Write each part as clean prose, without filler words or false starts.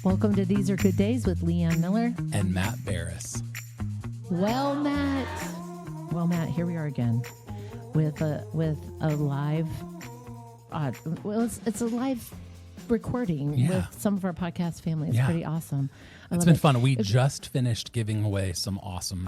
Welcome to These Are Good Days with Leanne Miller and Matt Barris. Well, Matt, here we are again with a live. It's a live recording with some of our podcast family. It's pretty awesome. It's been fun. We just finished giving away some awesome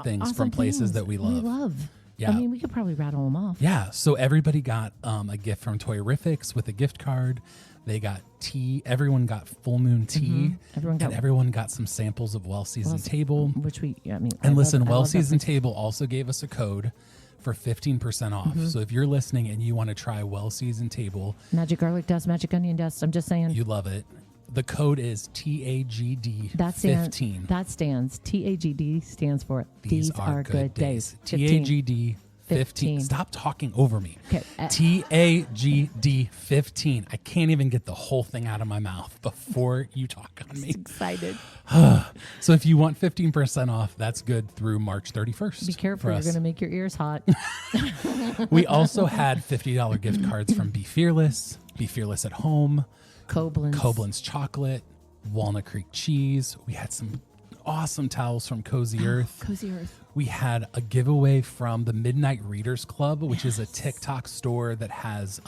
things from places that we love. Yeah. I mean, we could probably rattle them off. Yeah. So everybody got a gift from Toyrifics with a gift card. They got tea. Everyone got Full Moon tea. Mm-hmm. Everyone got some samples of Well Seasoned Table. Which Well Seasoned Table also gave us a code for 15% off. Mm-hmm. So if you're listening and you want to try Well Seasoned Table. Magic garlic dust, magic onion dust. I'm just saying. You love it. The code is TAGD 15. That stands. TAGD stands for These Are Good Days. TAGD 15. Stop talking over me. Okay. TAGD 15. I can't even get the whole thing out of my mouth before you talk on me. I'm excited. So if you want 15% off, that's good through March 31st. Be careful. You're going to make your ears hot. We also had $50 gift cards from Be Fearless at Home, Koblenz chocolate, Walnut Creek cheese. We had some awesome towels from Cozy Earth. Cozy Earth. We had a giveaway from the Midnight Readers Club, which is a TikTok store that has,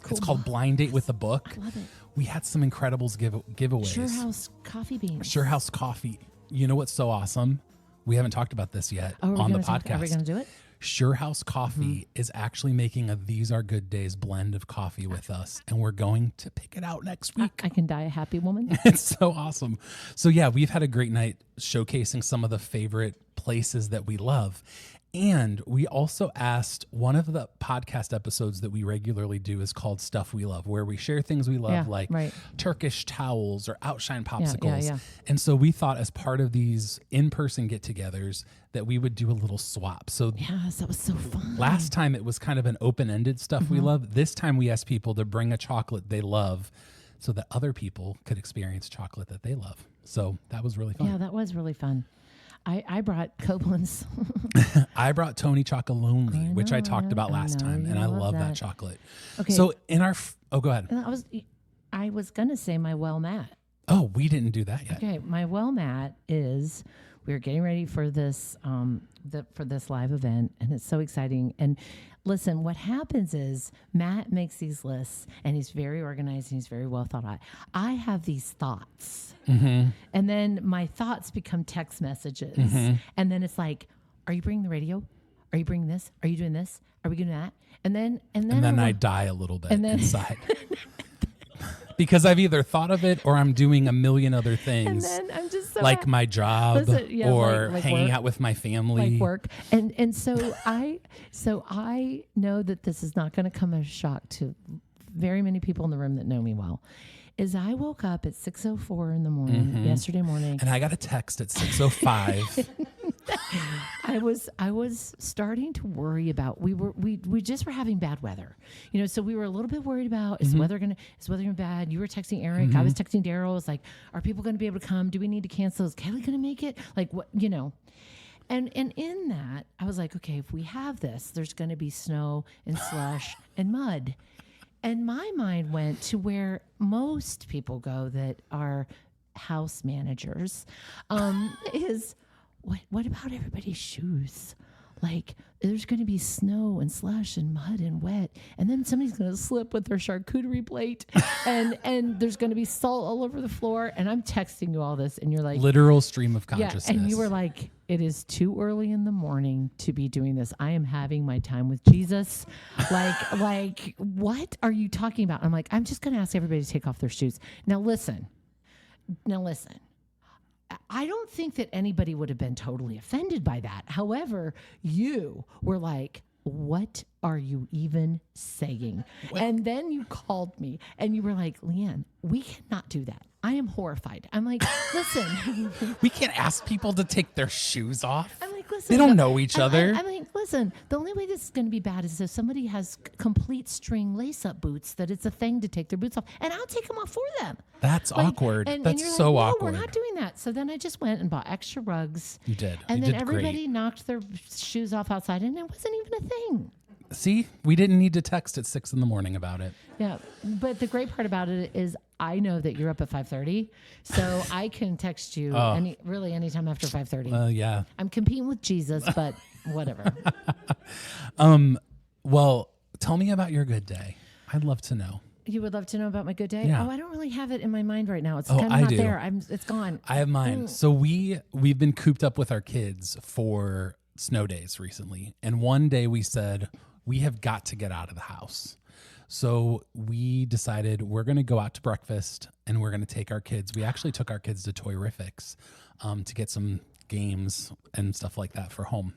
it's called Blind Date with a Book. I love it. We had some Incredibles giveaways. Sure House coffee beans. Sure House coffee. You know what's so awesome? We haven't talked about this yet on the podcast. Are we going to do it? Sure House Coffee is actually making a These Are Good Days blend of coffee with us, and we're going to pick it out next week. I can die a happy woman. It's so awesome. So yeah, we've had a great night showcasing some of the favorite places that we love. And we also asked, one of the podcast episodes that we regularly do is called Stuff We Love, where we share things we love, Turkish towels or Outshine popsicles. Yeah. And so we thought, as part of these in-person get-togethers, that we would do a little swap. So yes, that was so fun. Last time it was kind of an open-ended stuff we love. This time we asked people to bring a chocolate they love so that other people could experience chocolate that they love. So that was really fun. Yeah, that was really fun. I brought Koblenz. I brought Tony Chocolonely, which I talked about last time, and I love that chocolate. Okay. So in our, go ahead. I was gonna say my Well Matt. Oh, we didn't do that yet. Okay, my Well Matt is we're getting ready for this for this live event, and it's so exciting. And listen, what happens is Matt makes these lists, and he's very organized and he's very well thought out. I have these thoughts, and then my thoughts become text messages, and then it's like, "Are you bringing the radio? Are you bringing this? Are you doing this? Are we doing that?" And then I die a little bit inside. Because I've either thought of it or I'm doing a million other things. And then I'm just so like my job or like hanging work, out with my family. Like work. And so I know that this is not going to come as a shock to very many people in the room that know me well. Is I woke up at 6:04 in the morning yesterday morning. And I got a text at 6:05. I was starting to worry about we just were having bad weather, so we were a little bit worried about is weather gonna be bad. You were texting Eric, I was texting Daryl. I was like, are people gonna be able to come? Do we need to cancel? Is Kelly gonna make it? Like what, And in that, I was like, okay, if we have this, there's gonna be snow and slush and mud. And my mind went to where most people go that are house managers, is what about everybody's shoes? Like, there's going to be snow and slush and mud and wet, and then somebody's going to slip with their charcuterie plate, and there's going to be salt all over the floor. And I'm texting you all this, and you're like, literal stream of consciousness. Yeah, and you were like, it is too early in the morning to be doing this. I am having my time with Jesus. Like, what are you talking about? I'm like, I'm just going to ask everybody to take off their shoes. Now listen. I don't think that anybody would have been totally offended by that. However, you were like, what are you even saying? What? And then you called me and you were like, Leanne, we cannot do that. I am horrified. I'm like, listen. We can't ask people to take their shoes off. I'm like, listen. They don't know each other. I'm like, listen, the only way this is going to be bad is if somebody has complete string lace-up boots, that it's a thing to take their boots off. And I'll take them off for them. That's awkward. That's you're so like, awkward. We're not doing that. So then I just went and bought extra rugs. You did. And you then did everybody great. knocked their shoes off outside, and it wasn't even a thing. See, we didn't need to text at 6 a.m. about it. Yeah, but the great part about it is I know that you're up at 5:30, so I can text you anytime after 5:30. Yeah. I'm competing with Jesus, but whatever. Well, tell me about your good day. I'd love to know. You would love to know about my good day? Yeah. Oh, I don't really have it in my mind right now. It's kind of I not do. there. It's gone. I have mine. So we've been cooped up with our kids for snow days recently. And one day we said, we have got to get out of the house. So we decided we're going to go out to breakfast and we're going to take our kids. We actually took our kids to Toyrifics to get some games and stuff like that for home.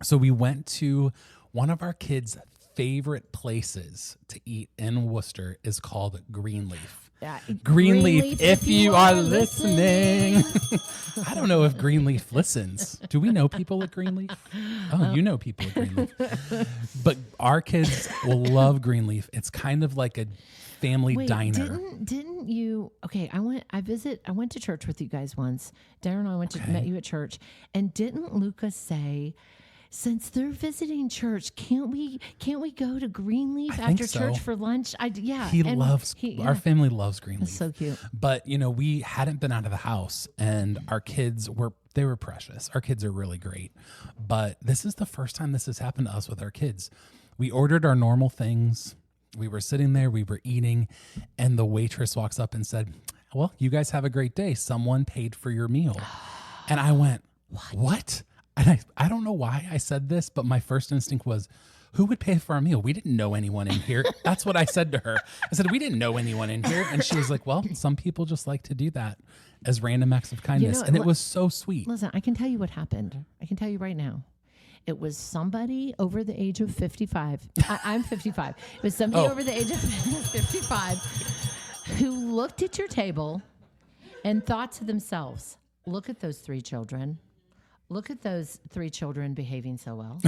So we went to one of our kids' favorite places to eat in Worcester is called Greenleaf. Yeah, Greenleaf, if you are listening. I don't know if Greenleaf listens. Do we know people at Greenleaf? Oh, you know people at Greenleaf. But our kids will love Greenleaf. It's kind of like a family diner. Didn't you? Okay, I went to church with you guys once. Darren and I met you at church, and didn't Lucas say, since they're visiting church, can't we go to Greenleaf after church for lunch? Our family loves Greenleaf. That's so cute. But we hadn't been out of the house, and our kids were precious. Our kids are really great. But this is the first time this has happened to us with our kids. We ordered our normal things. We were sitting there, we were eating, and the waitress walks up and said, "Well, you guys have a great day. Someone paid for your meal." And I went, "What?" And I don't know why I said this, but my first instinct was, who would pay for our meal? We didn't know anyone in here. That's what I said to her. I said, we didn't know anyone in here. And she was like, well, some people just like to do that as random acts of kindness. And it was so sweet. Listen, I can tell you what happened. I can tell you right now. It was somebody over the age of 55. I'm 55. It was somebody over the age of 55 who looked at your table and thought to themselves, look at those three children. Look at those three children behaving so well.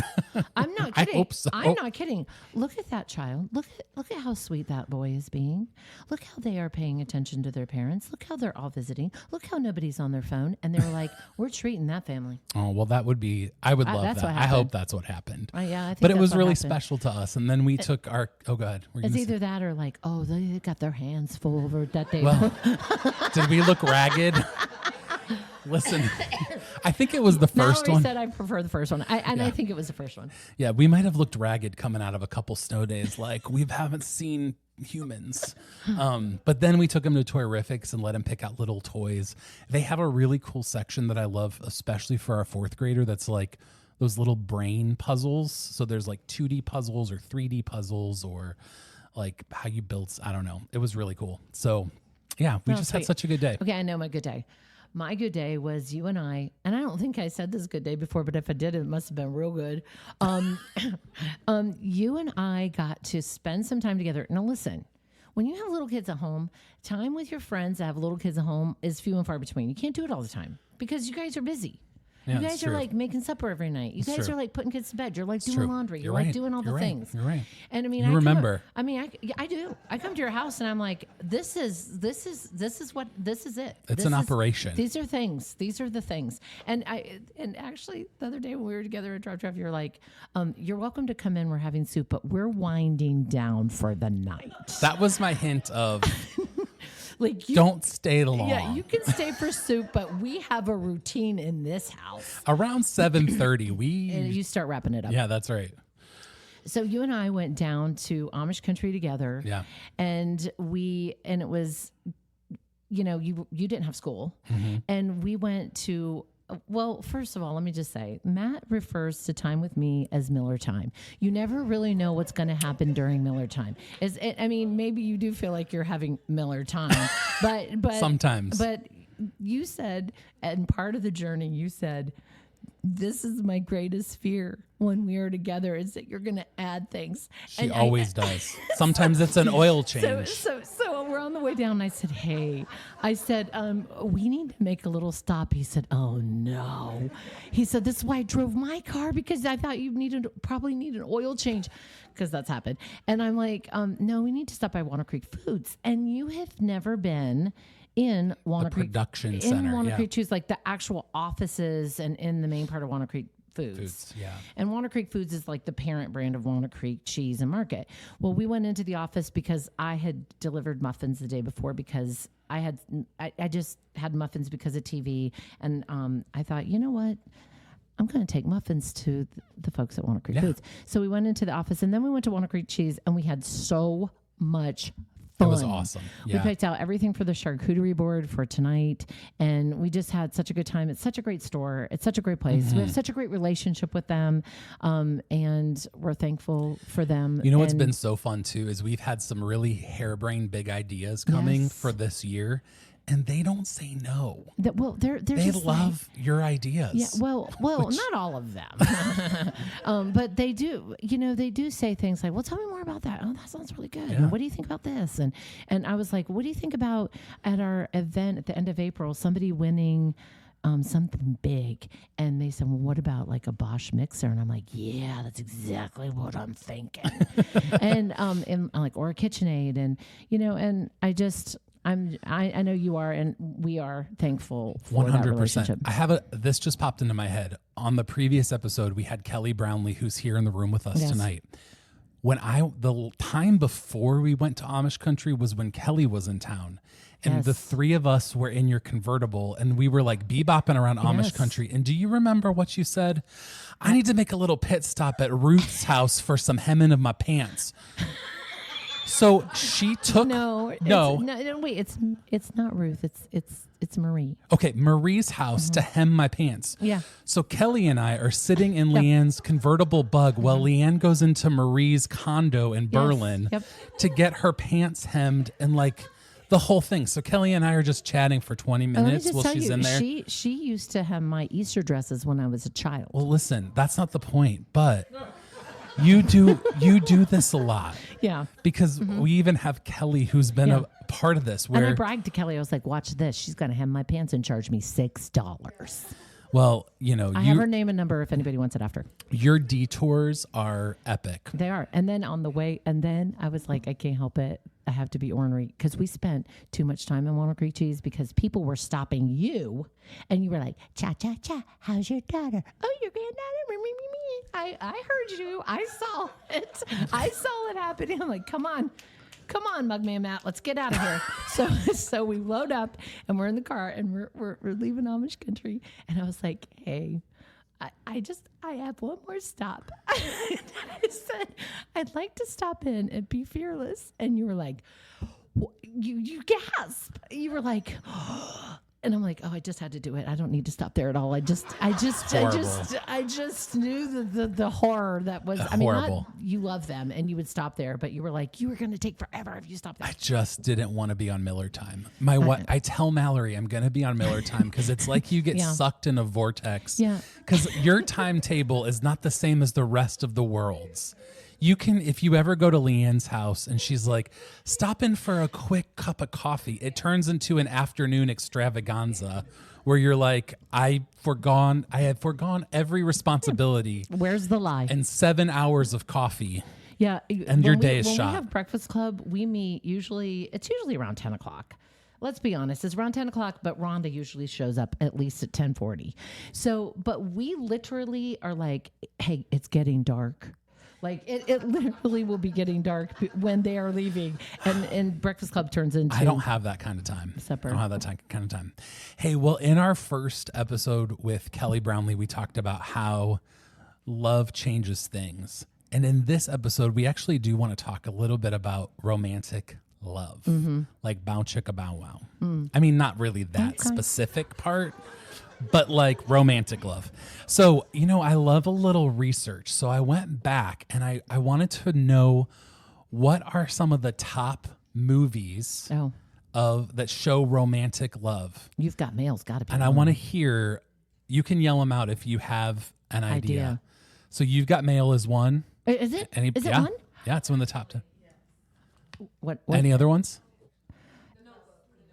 I'm not kidding. I hope so. I'm not kidding. Look at that child. Look at how sweet that boy is being. Look how they are paying attention to their parents. Look how they're all visiting. Look how nobody's on their phone. And they were like, we're treating that family. Oh, well, I would love that's that. what I hope that's what happened. Yeah, I think but it that's was what really happened. special to us. And then we took our, oh God. It's either that or like, oh, they got their hands full over that day. Well, did we look ragged? Listen, I think it was the first one. Said I prefer the first one. I think it was the first one. Yeah, we might have looked ragged coming out of a couple snow days, like we haven't seen humans. But then we took them to Toyrifics and let them pick out little toys. They have a really cool section that I love, especially for our fourth grader. That's like those little brain puzzles. So there's like 2D puzzles or 3D puzzles or like how you build. I don't know. It was really cool. So yeah, we just had such a good day. Okay, I know my good day. My good day was you and I don't think I said this good day before, but if I did, it must have been real good. You and I got to spend some time together. Now listen, when you have little kids at home, time with your friends that have little kids at home is few and far between. You can't do it all the time because you guys are busy. Yeah, you guys are like making supper every night. You guys are like putting kids to bed. You're like doing laundry. You're like doing all the things. You're right. And I mean, you remember. I do. I come to your house and I'm like, this is it. It's an operation. These are things. These are the things. And actually the other day when we were together at Drop Drive, you're like, you're welcome to come in. We're having soup, but we're winding down for the night. That was my hint of like don't stay long. Yeah, you can stay for soup, but we have a routine in this house. Around 7:30, and you start wrapping it up. Yeah, that's right. So you and I went down to Amish country together. Yeah. And it was, you didn't have school. Mm-hmm. And we went to, well, first of all, let me just say, Matt refers to time with me as Miller time. You never really know what's going to happen during Miller time. Maybe you do feel like you're having Miller time, but sometimes. But you said, and part of the journey, you said, this is my greatest fear when we are together is that you're going to add things. She always does. Sometimes it's an oil change. So we're on the way down. And I said, hey, we need to make a little stop. He said, oh no. He said, this is why I drove my car because I thought you probably need an oil change because that's happened. And I'm like, no, we need to stop by Walnut Creek Foods. And you have never been in Walnut Creek production center, Creek, choose like the actual offices and in the main part of Walnut Creek Foods. Yeah. And Walnut Creek Foods is like the parent brand of Walnut Creek Cheese and Market. Well, we went into the office because I had delivered muffins the day before because I just had muffins because of TV. And I thought, you know what? I'm going to take muffins to the folks at Walnut Creek Foods. So we went into the office and then we went to Walnut Creek Cheese and we had so much fun. It was awesome. Yeah. We picked out everything for the charcuterie board for tonight and we just had such a good time. It's such a great store. It's such a great place. We have such a great relationship with them and we're thankful for them. You know what's been so fun too is we've had some really harebrained big ideas coming for this year. And they don't say no. They just love your ideas. Yeah, well, not all of them, but they do. You know, they do say things like, "Well, tell me more about that. Oh, that sounds really good. Yeah. What do you think about this?" And I was like, "What do you think about at our event at the end of April? Somebody winning." Something big, and they said, "Well, what about like a Bosch mixer?" And I'm like, "Yeah, that's exactly what I'm thinking." and like or a KitchenAid, and you know, and I know you are, and we are thankful for 100%. That relationship. This just popped into my head. On the previous episode, we had Kelly Brownlee, who's here in the room with us tonight. The time before we went to Amish country was when Kelly was in town. And the three of us were in your convertible and we were like bebopping around Amish country. And do you remember what you said? I need to make a little pit stop at Ruth's house for some hemming of my pants. So she took no, wait, it's not Ruth, it's Marie. Okay, Marie's house to hem my pants. Yeah. So Kelly and I are sitting in Leanne's convertible bug while Leanne goes into Marie's condo in Berlin to get her pants hemmed and like the whole thing. So Kelly and I are just chatting for 20 minutes while she's in there. She used to hem my Easter dresses when I was a child. Well, listen, that's not the point, but you do this a lot. Yeah. Because we even have Kelly who's been a part of this. And I bragged to Kelly. I was like, watch this. She's going to hem my pants and charge me $6. Well, you know, I have her name and number if anybody wants it after. Your detours are epic. They are. And then on the way, I was like, I can't help it. I have to be ornery because we spent too much time in Walnut Creek Cheese because people were stopping you and you were like, cha, cha, cha, how's your daughter? Oh, your granddaughter? Me, me, me, me. I heard you. I saw it. I saw it happening. I'm like, come on, Mugman Matt, let's get out of here. So we load up and we're in the car and we're leaving Amish country. And I was like, hey, I have one more stop. I said, I'd like to stop in and be fearless. And you were like, you gasp. You were like, and I'm like, oh, I just had to do it. I don't need to stop there at all. I just knew the horror that was. Horrible. You love them and you would stop there, but you were like, you were going to take forever if you stopped there. I just didn't want to be on Miller time. I tell Mallory I'm going to be on Miller time because it's like you get sucked in a vortex. Yeah. Because your timetable is not the same as the rest of the world's. You can, if you ever go to Leanne's house and she's like, stop in for a quick cup of coffee, it turns into an afternoon extravaganza where you're like, I have foregone every responsibility. Where's the lie? And 7 hours of coffee. Yeah. And your day is shot. When we have Breakfast Club, we meet it's usually around 10 o'clock. Let's be honest, it's around 10 o'clock, but Rhonda usually shows up at least at 10:40. So, but we literally are like, hey, it's getting dark. Like it literally will be getting dark when they are leaving, and Breakfast Club turns into. I don't have that kind of time. Supper. I don't have that kind of time. Hey, well, in our first episode with Kelly Brownlee, we talked about how love changes things, and in this episode, we actually do want to talk a little bit about romantic love, like bow chicka bow wow. I mean, not really that specific part. But like romantic love. So, you know, I love a little research. So I went back and I wanted to know what are some of the top movies that show romantic love. You've Got Mail's got to be. And I want to hear, you can yell them out if you have an idea. So You've Got Mail is one. Is it? Is it one? Yeah, it's one of the top 10. What? Any other ones?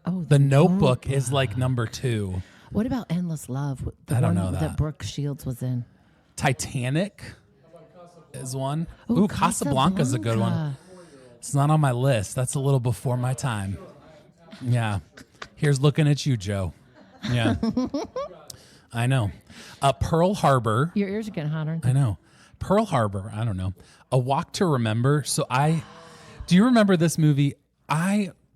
Oh, The Notebook is like number 2. What about Endless Love? I don't know that Brooke Shields was in. Titanic is one. Ooh, Casablanca's a good one. It's not on my list. That's a little before my time. Yeah. Here's looking at you, Joe. Yeah. I know. Pearl Harbor. Your ears are getting hotter. I know. Pearl Harbor. I don't know. A Walk to Remember. Do you remember this movie?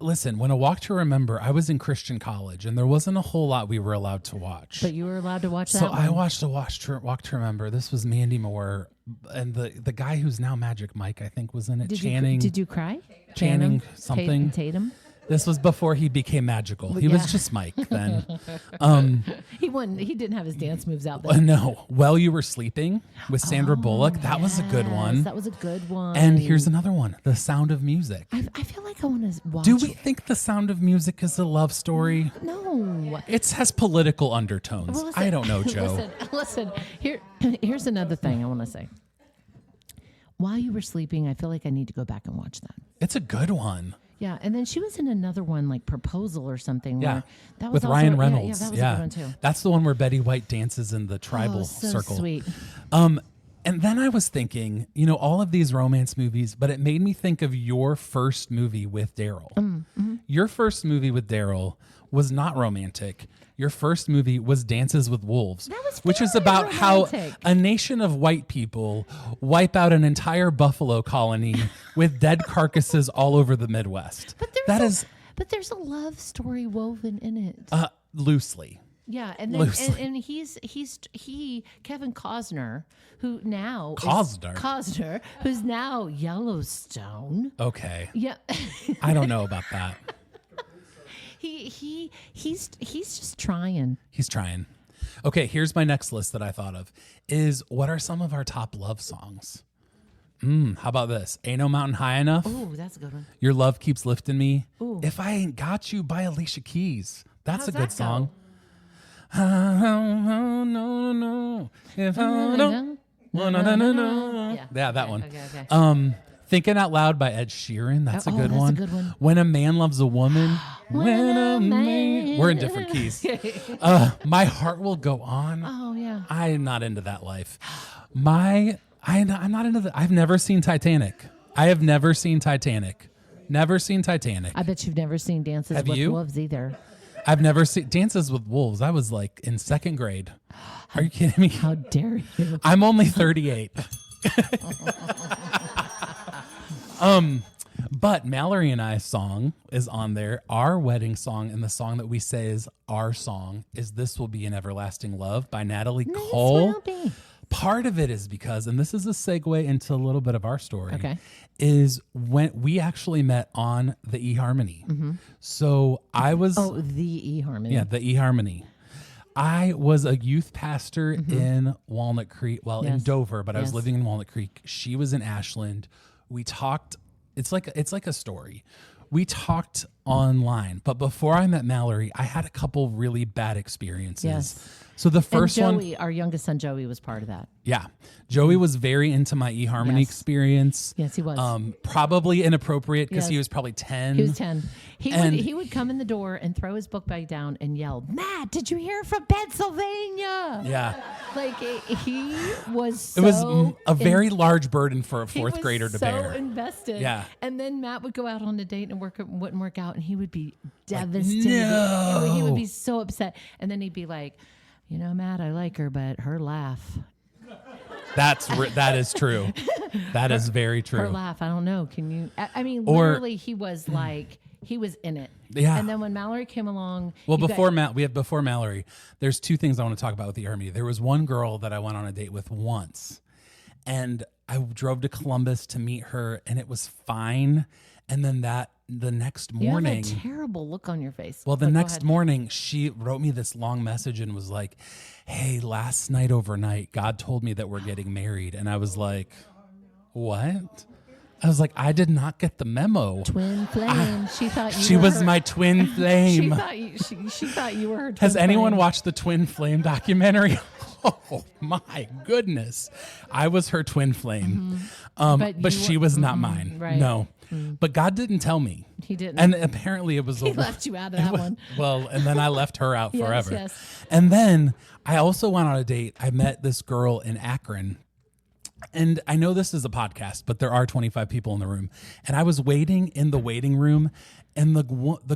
Listen, when A Walk to Remember, I was in Christian college and there wasn't a whole lot we were allowed to watch. But you were allowed to watch that So one. I watched A Walk to Remember. This was Mandy Moore and the guy who's now Magic Mike, I think, was in it. Did you cry? Channing something. Tatum? This was before he became magical. He was just Mike then. He didn't have his dance moves out there. No. While You Were Sleeping with Sandra Bullock. That was a good one. That was a good one. And here's another one. The Sound of Music. I feel like I want to watch. Do we think The Sound of Music is a love story? No. It has political undertones. Well, listen, I don't know, Joe. Listen. Here's another thing I want to say. While You Were Sleeping, I feel like I need to go back and watch that. It's a good one. Yeah, and then she was in another one, like Proposal or something. Yeah, where that was with also, Ryan Reynolds. Yeah, that was a good one too. That's the one where Betty White dances in the tribal so circle. Sweet. And then I was thinking, all of these romance movies, but it made me think of your first movie with Daryl. Mm-hmm. Your first movie with Daryl was not romantic. Your first movie was Dances with Wolves, which is very about romantic. how a nation of white people wipe out an entire buffalo colony with dead carcasses all over the Midwest. But there's a love story woven in it. Loosely. Yeah, and then and he's Kevin Costner, who now Costner, who's now Yellowstone. Okay. Yeah. I don't know about that. He's just trying. He's trying. Okay, here's my next list that I thought of. Is what are some of our top love songs? How about this? Ain't No Mountain High Enough. Oh, that's a good one. Your Love Keeps Lifting Me. Ooh. If I Ain't Got You by Alicia Keys. That's How's a good that song. Oh, no. If I don't. Yeah, that one. Okay. Thinking Out Loud by Ed Sheeran. That's a good that's one. a good one. When a Man Loves a Woman. When a man. We're in different keys. My Heart Will Go On. Oh yeah. I'm not into that life. I'm not into I've never seen Titanic. I have never seen Titanic. Never seen Titanic. I bet you've never seen Dances with Wolves either. I've never seen Dances with Wolves. I was like in second grade. Are you kidding me? How dare you? I'm only 38. But Mallory and I's song is on there. Our wedding song, and the song that we say is our song, is This Will Be an Everlasting Love by Natalie Cole. Will be. Part of it is because, and this is a segue into a little bit of our story, Okay. is when we actually met on the eHarmony. Mm-hmm. So I was... Oh, the eHarmony. Yeah, the eHarmony. I was a youth pastor in Walnut Creek, in Dover, but I was living in Walnut Creek. She was in Ashland. We talked, it's like a story. We talked online, but before I met Mallory, I had a couple really bad experiences. Yes. So the first and one, our youngest son Joey was part of that. yeah, Joey was very into my eHarmony experience. Yes, he was. Probably inappropriate because he was probably 10. He was 10. He would come in the door and throw his book bag down and yell, "Matt, did you hear from Pennsylvania?" Yeah. Like he was It was a very large burden for a fourth grader to bear. So invested. Yeah. And then Matt would go out on a date and wouldn't work out, and he would be devastated. no. He would be so upset. And then he'd be like, Matt, I like her, but her laugh. That is true. That is very true. Her laugh, I don't know. Can you? I mean, literally, he was like, he was in it. Yeah. And then when Mallory came along, before Mallory, there's two things I want to talk about with the eHarmony. There was one girl that I went on a date with once, and I drove to Columbus to meet her, and it was fine. And then the next morning, you have a terrible look on your face. Well, the next morning, she wrote me this long message and was like, "Hey, last night overnight, God told me that we're getting married." And I was like, "What?" I was like, "I did not get the memo." Twin flame. She thought she was my twin flame. She thought you were her twin Has anyone flame. watched the Twin Flame documentary? Oh my goodness. I was her twin flame. But she was not mine. Right. No. But God didn't tell me. He didn't. And apparently it was He left you out of that one. Well, and then I left her out forever. Yes. And then I also went on a date. I met this girl in Akron. And I know this is a podcast, but there are 25 people in the room. And I was waiting in the waiting room, and the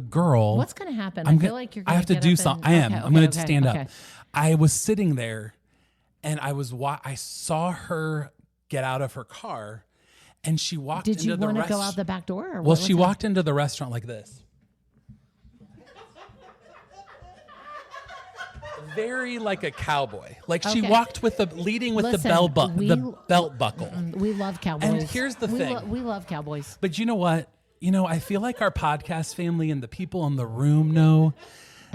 girl. What's going to happen? I feel like you're going to I have to do something. I am. I'm going to stand up. I was sitting there, and I saw her get out of her car, and she walked into the restaurant. Did you want to go out the back door? Or well, she walked into the restaurant like this. Very like a cowboy. Like she walked leading with the belt buckle. We love cowboys. And here's the thing. We love cowboys. But you know what? I feel like our podcast family and the people in the room know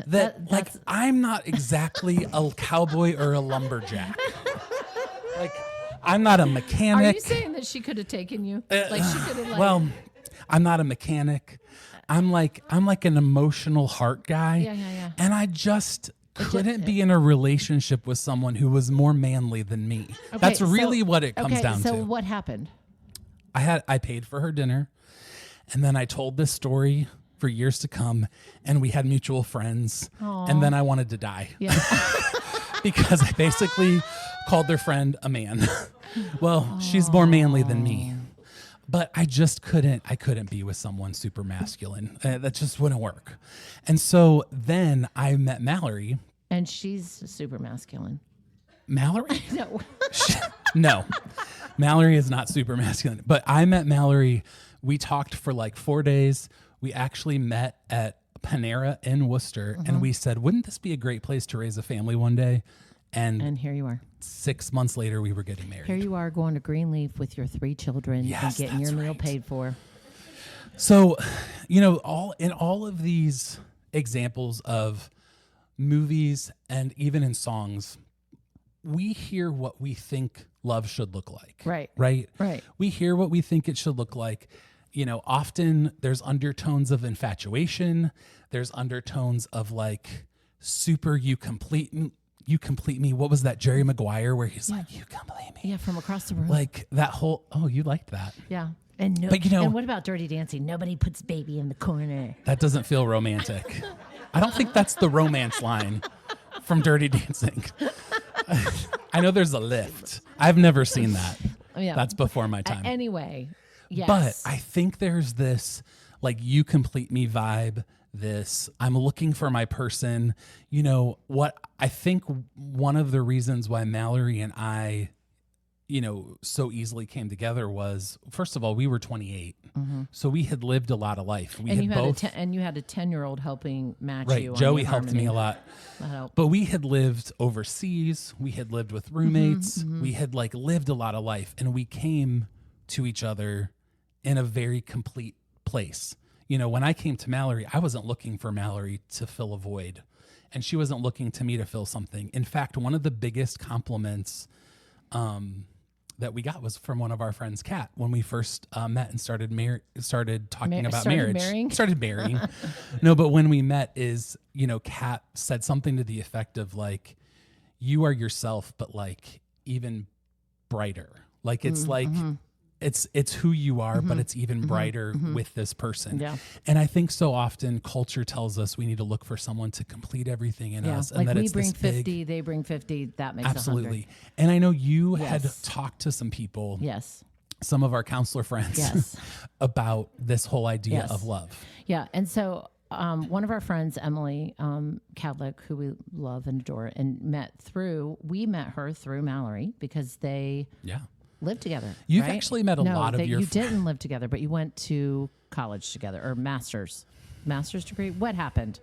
that I'm not exactly a cowboy or a lumberjack. Like I'm not a mechanic. Are you saying that she could have taken you? She could have well, I'm not a mechanic. I'm like an emotional heart guy. Yeah. And I just couldn't be in a relationship with someone who was more manly than me. Okay, that's really what it comes down to. So what happened? I paid for her dinner, and then I told this story for years to come, and we had mutual friends. Aww. And then I wanted to die. Yeah. Because I basically called their friend a man. Well, she's more manly than me. But I couldn't be with someone super masculine. That just wouldn't work. And so then I met Mallory. And she's super masculine. Mallory? No. No. Mallory is not super masculine. But I met Mallory. We talked for like 4 days. We actually met at Panera in Worcester. And we said, wouldn't this be a great place to raise a family one day? And here you are. 6 months later, we were getting married. Here you are going to Greenleaf with your 3 children and getting your meal paid for. So, all of these examples of movies and even in songs, we hear what we think love should look like. Right. We hear what we think it should look like. Often there's undertones of infatuation. There's undertones of like super you complete me. What was that Jerry Maguire where he's like, you complete me? Yeah, from across the room. Like that whole, you liked that. Yeah. And what about Dirty Dancing? Nobody puts baby in the corner. That doesn't feel romantic. I don't think that's the romance line from Dirty Dancing. I know there's a lift. I've never seen that. Yeah. That's before my time. Anyway, yes. But I think there's this like you complete me vibe. This I'm looking for my person. What I think one of the reasons why Mallory and I, so easily came together was, first of all, we were 28. So we had lived a lot of life. You had a 10-year-old helping match you. Right. Joey helped me a lot. That helped. But we had lived overseas. We had lived with roommates. We had lived a lot of life, and we came to each other in a very complete place. When I came to Mallory, I wasn't looking for Mallory to fill a void, and she wasn't looking to me to fill something. In fact, one of the biggest compliments that we got was from one of our friends, Kat, when we first met and started talking about marriage. Started marrying. No, but when we met is, Kat said something to the effect of like, you are yourself, but like even brighter. Like it's it's who you are, but it's even brighter with this person. Yeah. And I think so often culture tells us we need to look for someone to complete everything in us. And like that we it's bring this 50, they bring 50, that makes 100. Absolutely. And I know you had talked to some people. Yes. Some of our counselor friends about this whole idea of love. Yeah. And so one of our friends, Emily Cadlick, who we love and adore, and we met her through Mallory because they lived together. You've actually met a lot of your friends. You didn't live together, but you went to college together, or master's degree. What happened?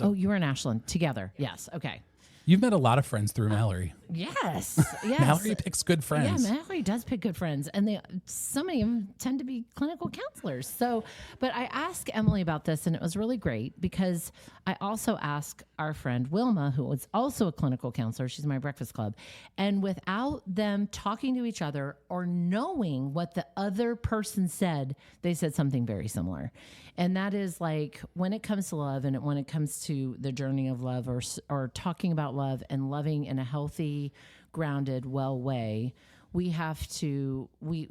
You were in Ashland together. Yes. Okay. You've met a lot of friends through Mallory. Yes. Mallory picks good friends. Yeah, Mallory does pick good friends. And so many of them tend to be clinical counselors. But I asked Emily about this, and it was really great because I also asked our friend Wilma, who was also a clinical counselor. She's in my breakfast club. And without them talking to each other or knowing what the other person said, they said something very similar. And that is like when it comes to love and when it comes to the journey of love or talking about love and loving in a healthy, grounded, well way, we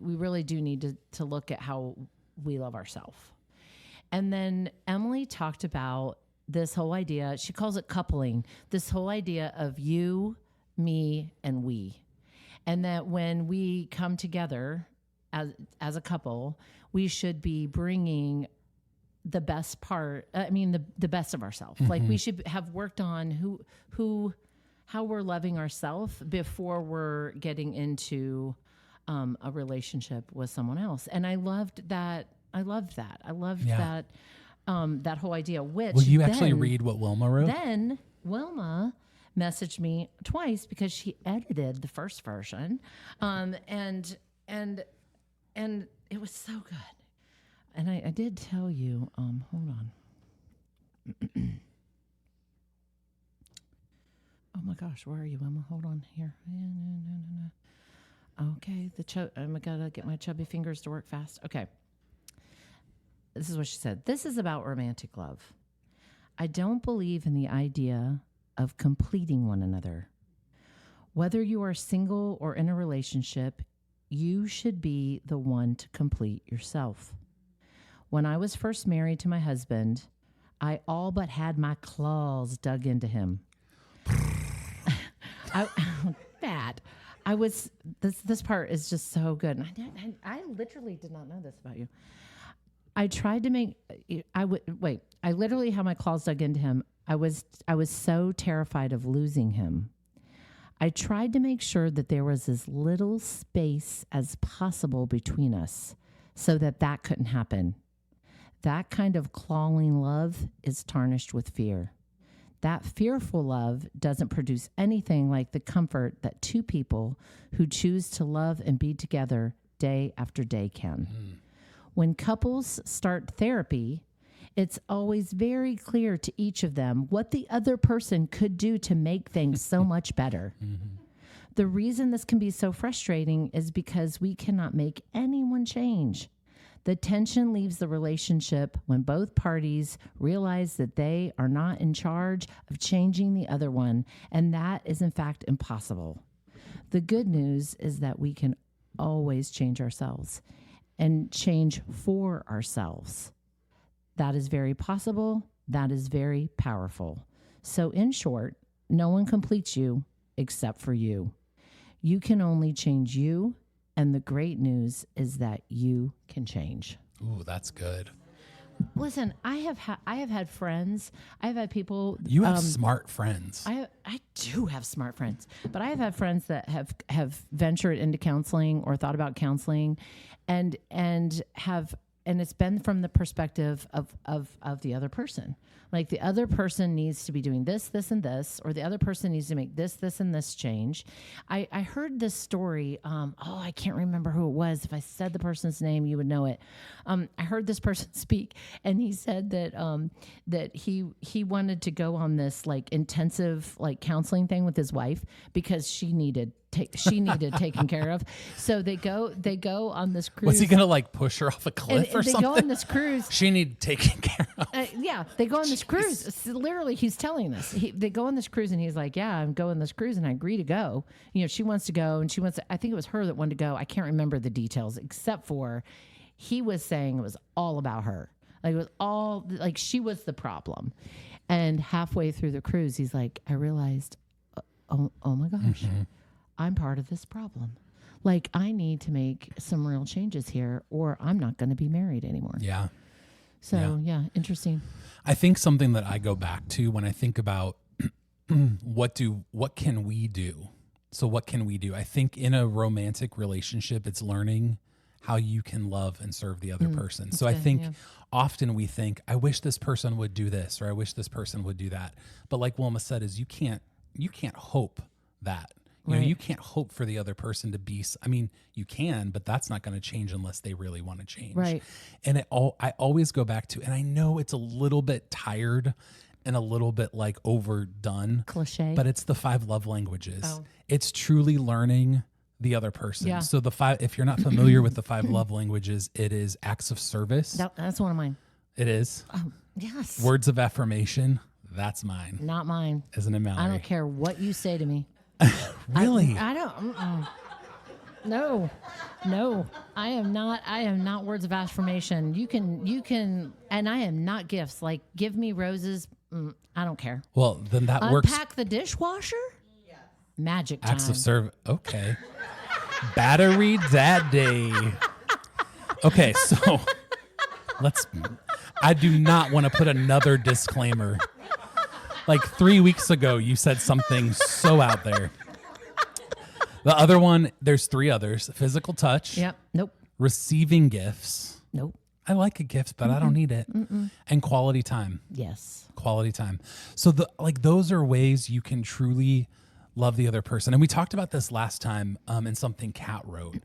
really do need to look at how we love ourselves. And then Emily talked about this whole idea, she calls it coupling, this whole idea of you, me, and we. and that when we come together as a couple, we should be bringing the best part. I mean, the best of ourselves. Like we should have worked on how we're loving ourselves before we're getting into a relationship with someone else. And I loved that. I loved that. That whole idea. Which will you actually read what Wilma wrote? Then Wilma messaged me twice because she edited the first version, and it was so good. And I did tell you. Hold on. Oh my gosh, where are you, Wilma? Hold on here. No. Okay, I gotta get my chubby fingers to work fast. Okay. This is what she said. This is about romantic love. I don't believe in the idea of completing one another. Whether you are single or in a relationship, you should be the one to complete yourself. When I was first married to my husband, I all but had my claws dug into him. This part is just so good. And I literally did not know this about you. I literally had my claws dug into him. I was so terrified of losing him. I tried to make sure that there was as little space as possible between us so that couldn't happen. That kind of clawing love is tarnished with fear. That fearful love doesn't produce anything like the comfort that two people who choose to love and be together day after day can. When couples start therapy, it's always very clear to each of them what the other person could do to make things so much better. The reason this can be so frustrating is because we cannot make anyone change. The tension leaves the relationship when both parties realize that they are not in charge of changing the other one, and that is in fact impossible. The good news is that we can always change ourselves and change for ourselves. That is very possible. That is very powerful. So in short, no one completes you except for you. You can only change you. And the great news is that you can change. Ooh, that's good. Listen, I have had friends. I have had people. You have smart friends. I do have smart friends, but I have had friends that have ventured into counseling or thought about counseling, and it's been from the perspective of the other person. Like the other person needs to be doing this, this, and this, or the other person needs to make this, this, and this change. I heard this story. I can't remember who it was. If I said the person's name, you would know it. I heard this person speak, and he said that he wanted to go on this like intensive like counseling thing with his wife because she needed taken care of. So they go on this cruise. Was he gonna like push her off a cliff or something? They go on this cruise. She needed taken care of. They go on this cruise. It's literally, he's telling us. They go on this cruise, and he's like, "Yeah, I'm going this cruise, and I agree to go." You know, she wants to go, and I think it was her that wanted to go. I can't remember the details, except for he was saying it was all about her. Like it was all like she was the problem. And halfway through the cruise, he's like, "I realized, oh my gosh." I'm part of this problem. Like, I need to make some real changes here, or I'm not going to be married anymore. Yeah. So, yeah, interesting. I think something that I go back to when I think about what can we do? So what can we do? I think in a romantic relationship, it's learning how you can love and serve the other person. So I think often we think, I wish this person would do this, or I wish this person would do that. But like Wilma said, is you can't hope that. You know, you can't hope for the other person to be. I mean, you can, but that's not going to change unless they really want to change. Right. And I always go back to, and I know it's a little bit tired and a little bit like overdone, cliche, but it's the 5 love languages. Oh. It's truly learning the other person. Yeah. So if you're not familiar with the 5 love languages, it is acts of service. That's one of mine. It is. Yes. Words of affirmation. That's mine. Not mine. Isn't it, Mallory? I don't care what you say to me. Really? I don't. No, I am not words of affirmation. You can, and I am not gifts. Like, give me roses. I don't care. Well, then that works. Unpack the dishwasher. Yes. Magic time. Acts of service. Okay. Battery Daddy. Okay, so I do not want to put another disclaimer. Like 3 weeks ago, you said something so out there. The other one, there's 3 others. Physical touch. Yep. Nope. Receiving gifts. Nope. I like a gift, but I don't need it. And quality time. Yes. Quality time. So those are ways you can truly love the other person. And we talked about this last time in something Kat wrote,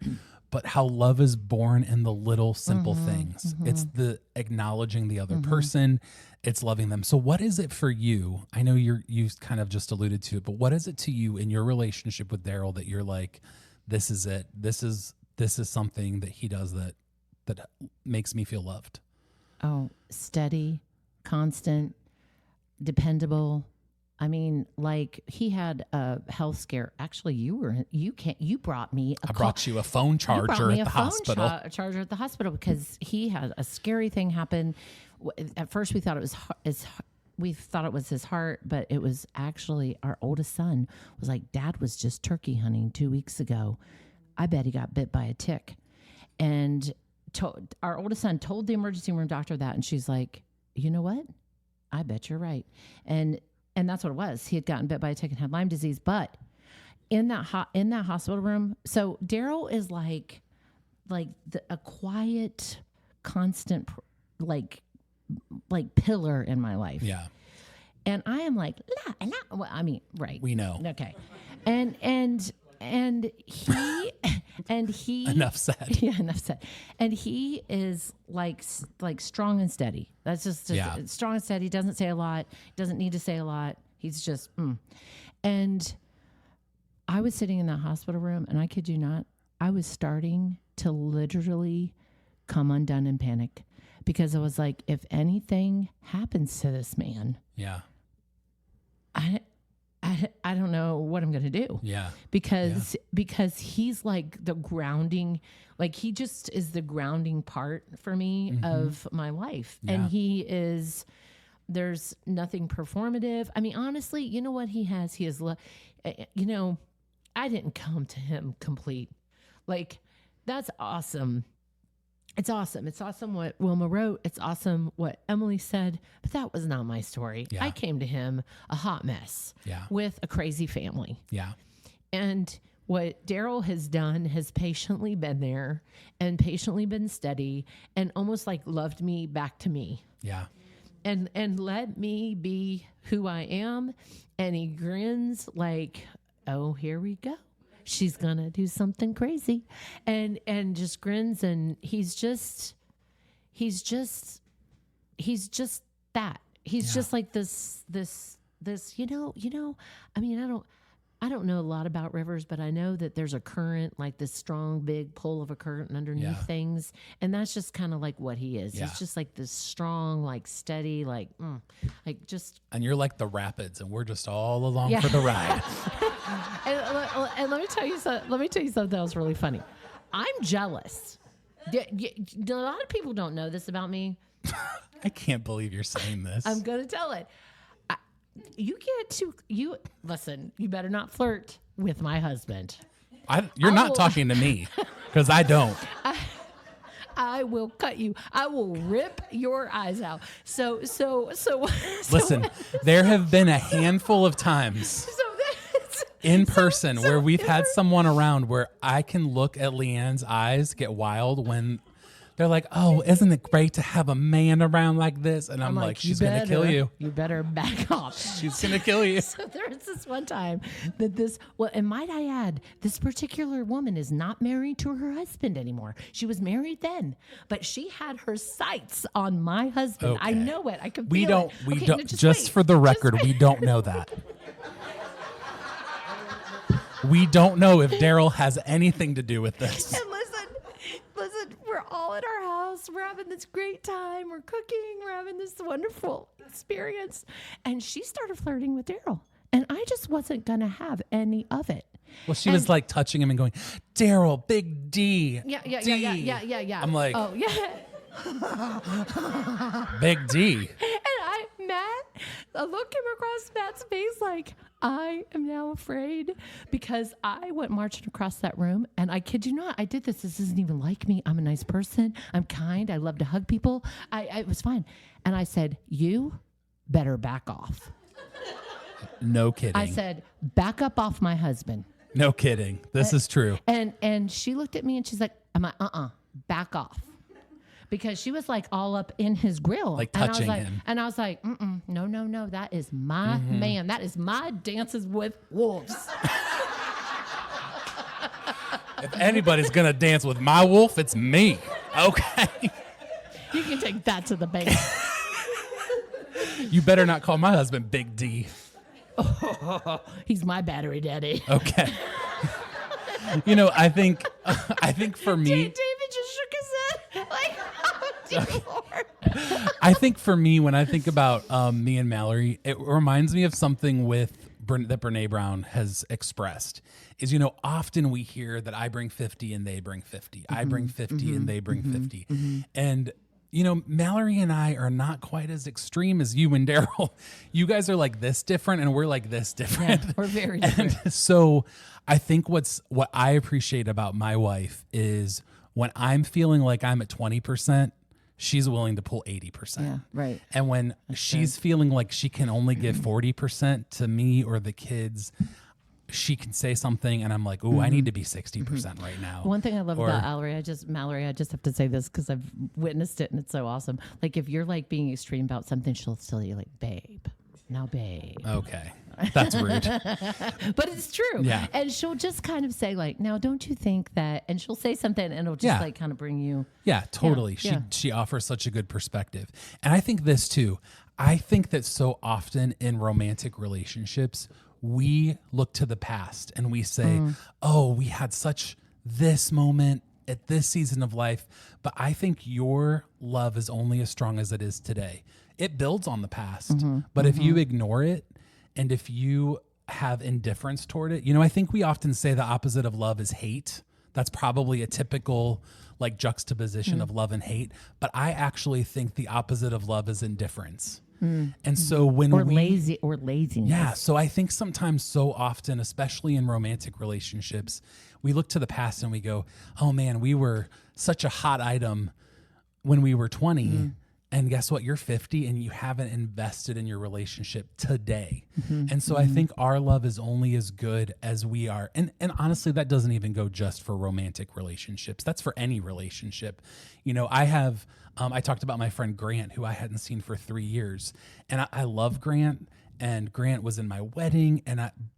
but how love is born in the little simple things. It's the acknowledging the other person. It's loving them. So what is it for you? I know you kind of just alluded to it, but what is it to you in your relationship with Daryl that you're like, this is it. This is something that he does that makes me feel loved? Oh, steady, constant, dependable. I mean, like he had a health scare. Actually, you brought me I brought you a phone charger at the hospital. Charger at the hospital because he had a scary thing happen. At first, we thought it was his heart, but it was actually our oldest son was like, Dad was just turkey hunting 2 weeks ago. I bet he got bit by a tick. And our oldest son told the emergency room doctor that, and she's like, you know what? I bet you're right. And that's what it was. He had gotten bit by a tick and had Lyme disease. But in that hospital room, so Daryl is like a quiet, constant, like pillar in my life. Yeah. And I am like, well, I mean, right. We know. Okay. And he enough said. Yeah, enough said. And he is like strong and steady. That's just strong and steady. He doesn't say a lot. Doesn't need to say a lot. He's just And I was sitting in that hospital room, and I kid you not, I was starting to literally come undone in panic because I was like, if anything happens to this man, I don't know what I'm going to do. Yeah. Because he's like the grounding, like he just is the grounding part for me of my life. Yeah. And there's nothing performative. I mean, honestly, you know what he has? He is, I didn't come to him complete. Like, that's awesome. It's awesome. It's awesome what Wilma wrote. It's awesome what Emily said. But that was not my story. Yeah. I came to him a hot mess with a crazy family. Yeah. And what Daryl has done has patiently been there and patiently been steady and almost like loved me back to me. Yeah. And let me be who I am. And he grins like, oh, here we go. She's going to do something crazy and just grins. And he's just that. He's just like this, I mean, I don't know a lot about rivers, but I know that there's a current, like this strong, big pull of a current underneath things. And that's just kind of like what he is. Yeah. He's just like this strong, like steady, like just. And you're like the rapids and we're just all along for the ride. and let me tell you something else really funny. I'm jealous. A lot of people don't know this about me. I can't believe you're saying this. I'm going to tell it. Listen, you better not flirt with my husband. You're not talking to me because I don't. I will cut you. I will rip your eyes out. So listen, there have been a handful of times in person where we've had someone around where I can look at Leanne's eyes get wild when they're like, oh, isn't it great to have a man around like this? And I'm like, she's going to kill you. You better back off. She's going to kill you. So there was this one time that and might I add, this particular woman is not married to her husband anymore. She was married then, but she had her sights on my husband. Okay. I know it. I can feel it. We don't, just for the record, we don't know that. We don't know if Daryl has anything to do with this. And listen, we're all at our house. We're having this great time. We're cooking. We're having this wonderful experience. And she started flirting with Daryl. And I just wasn't going to have any of it. Well, she was like touching him and going, Daryl, big D. Yeah. I'm like, oh, yeah. Big D. And Matt, a look came across Matt's face like, I am now afraid because I went marching across that room, and I kid you not, I did this. This isn't even like me. I'm a nice person. I'm kind. I love to hug people. It was fine. And I said, you better back off. No kidding. I said, back up off my husband. No kidding. This is true. And she looked at me and she's like, back off. Because she was like all up in his grill. Like touching him. And I was like, no, that is my man. That is my Dances with Wolves. If anybody's going to dance with my wolf, it's me. Okay. You can take that to the bank. You better not call my husband Big D. He's my battery daddy. Okay. I think for me, David just shook his head like, oh, dear Lord. I think for me, when I think about me and Mallory, it reminds me of something that Brene Brown has expressed. Is often we hear that I bring 50 and they bring 50. I bring 50 and they bring 50, and Mallory and I are not quite as extreme as you and Daryl. You guys are like this different and we're like this different. Yeah, we're very different. And so I think what I appreciate about my wife is when I'm feeling like I'm at 20%, she's willing to pull 80%. Yeah, right. And when she's feeling like she can only give 40% to me or the kids, she can say something and I'm like, oh, I need to be 60% right now. One thing I love about Mallory, I just have to say this because I've witnessed it and it's so awesome. Like if you're like being extreme about something, she'll tell you like, babe. Okay. That's rude. But it's true. Yeah. And she'll just kind of say like, now don't you think that, and she'll say something and it'll just like kind of bring you. Yeah, totally. She offers such a good perspective. And I think this too. I think that so often in romantic relationships, we look to the past and we say, oh, we had such this moment at this season of life. But I think your love is only as strong as it is today. It builds on the past. But if you ignore it and if you have indifference toward it, I think we often say the opposite of love is hate. That's probably a typical like juxtaposition of love and hate. But I actually think the opposite of love is indifference. And so when laziness. Yeah. So I think sometimes so often, especially in romantic relationships, we look to the past and we go, oh man, we were such a hot item when we were 20. And guess what? You're 50 and you haven't invested in your relationship today. And so I think our love is only as good as we are. And honestly, that doesn't even go just for romantic relationships. That's for any relationship. I talked about my friend Grant, who I hadn't seen for 3 years. And I love Grant. And Grant was in my wedding.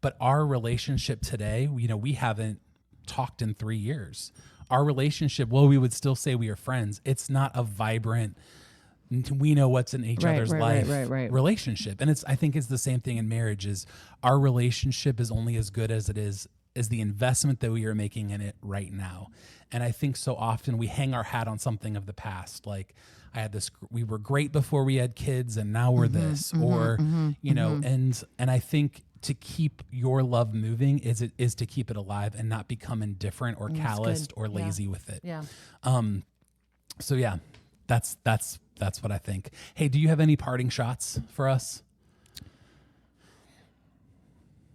But our relationship today, we haven't talked in 3 years. Our relationship, well, we would still say we are friends. It's not a vibrant, we know what's in each other's life relationship. And I think it's the same thing in marriage. Is our relationship is only as good as it is the investment that we are making in it right now. And I think so often we hang our hat on something of the past. Like we were great before we had kids and now we're this, and I think to keep your love moving is to keep it alive and not become indifferent or calloused or lazy with it. Yeah. So yeah, that's what I think. Hey, do you have any parting shots for us?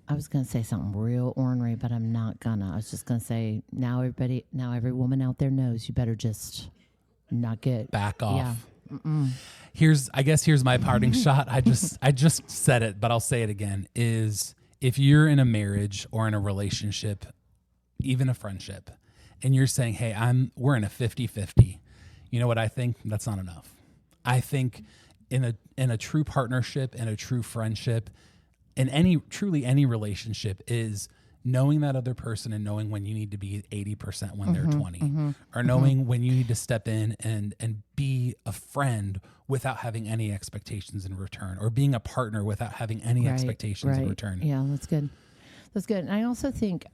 I was going to say something real ornery, but I'm not gonna. I was just going to say, now every woman out there knows you better just not get back off. Yeah. Here's my parting shot. I just said it, but I'll say it again, is if you're in a marriage or in a relationship, even a friendship, and you're saying, hey, we're in a 50-50. You know what I think? That's not enough. I think in a true partnership and a true friendship, in any relationship, is knowing that other person and knowing when you need to be 80% when they're 20, or knowing when you need to step in and be a friend without having any expectations in return, or being a partner without having any expectations in return. Yeah, that's good. That's good. And I also think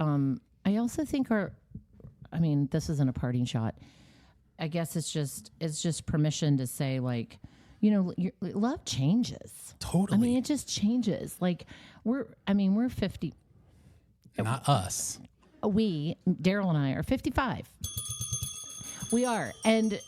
this isn't a parting shot. I guess it's just permission to say, like, your love changes. Totally. I mean, it just changes. Like we're 50. Not us. Daryl and I are 55. We are, and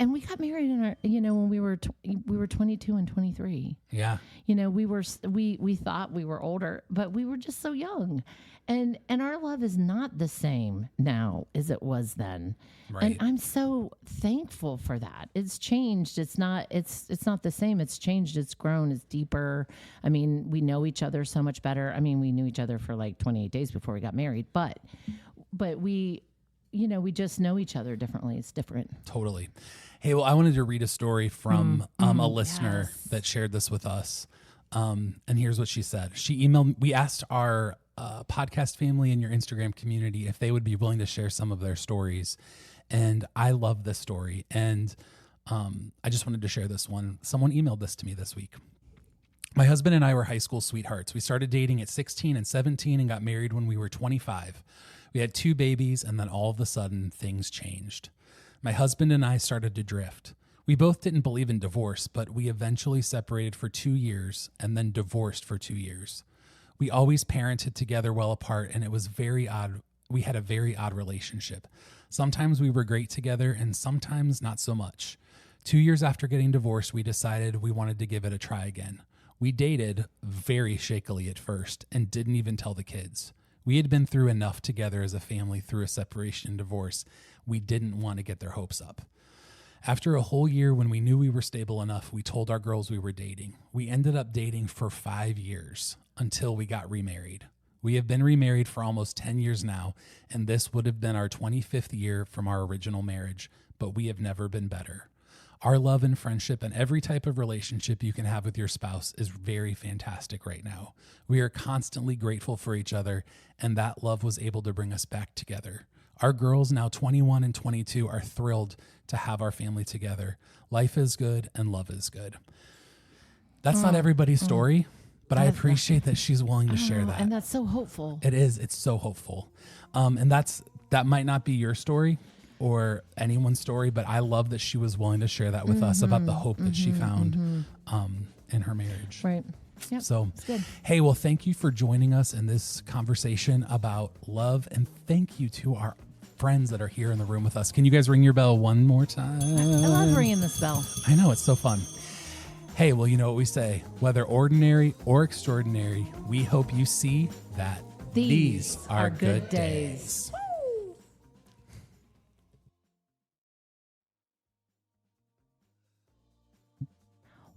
we got married in our, when we were 22 and 23. Yeah. We thought we were older, but we were just so young, and our love is not the same now as it was then. Right. And I'm so thankful for that. It's changed. It's not the same. It's changed. It's grown. It's deeper. I mean, we know each other so much better. I mean, we knew each other for like 28 days before we got married, but we just know each other differently. It's different. Totally. Hey, well, I wanted to read a story from a listener that shared this with us. And here's what she said. She emailed, we asked our podcast family in your Instagram community if they would be willing to share some of their stories. And I love this story. And I just wanted to share this one. Someone emailed this to me this week. My husband and I were high school sweethearts. We started dating at 16 and 17 and got married when we were 25. We had 2 babies, and then all of a sudden, things changed. My husband and I started to drift. We both didn't believe in divorce, but we eventually separated for 2 years and then divorced for 2 years. We always parented together well apart, and it was very odd. We had a very odd relationship. Sometimes we were great together, and sometimes not so much. 2 years after getting divorced, we decided we wanted to give it a try again. We dated very shakily at first and didn't even tell the kids. We had been through enough together as a family through a separation and divorce. We didn't want to get their hopes up. After a whole year, when we knew we were stable enough, we told our girls we were dating. We ended up dating for 5 years until we got remarried. We have been remarried for almost 10 years now, and this would have been our 25th year from our original marriage, but we have never been better. Our love and friendship and every type of relationship you can have with your spouse is very fantastic right now. We are constantly grateful for each other, and that love was able to bring us back together. Our girls, now 21 and 22, are thrilled to have our family together. Life is good and love is good. That's not everybody's story, but I appreciate that she's willing to share that. And that's so hopeful. It is. It's so hopeful. And that might not be your story or anyone's story, but I love that she was willing to share that with us about the hope that she found in her marriage. Right. Yep. So, it's good. Hey, well, thank you for joining us in this conversation about love, and thank you to our friends that are here in the room with us. Can you guys ring your bell one more time? I love ringing this bell. I know, it's so fun. Hey, well, you know what we say, whether ordinary or extraordinary, we hope you see that these are good days.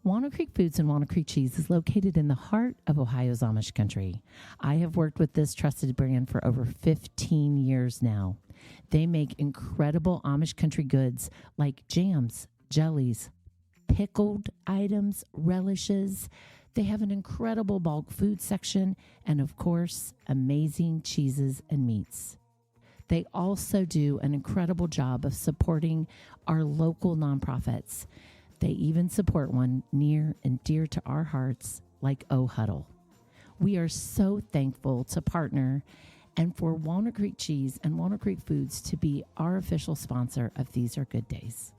Walnut Creek Foods and Walnut Creek Cheese is located in the heart of Ohio's Amish country. I have worked with this trusted brand for over 15 years now. They make incredible Amish country goods like jams, jellies, pickled items, relishes. They have an incredible bulk food section and, of course, amazing cheeses and meats. They also do an incredible job of supporting our local nonprofits. They even support one near and dear to our hearts, like Oh Huddle. We are so thankful to partner and for Walnut Creek Cheese and Walnut Creek Foods to be our official sponsor of These Are Good Days.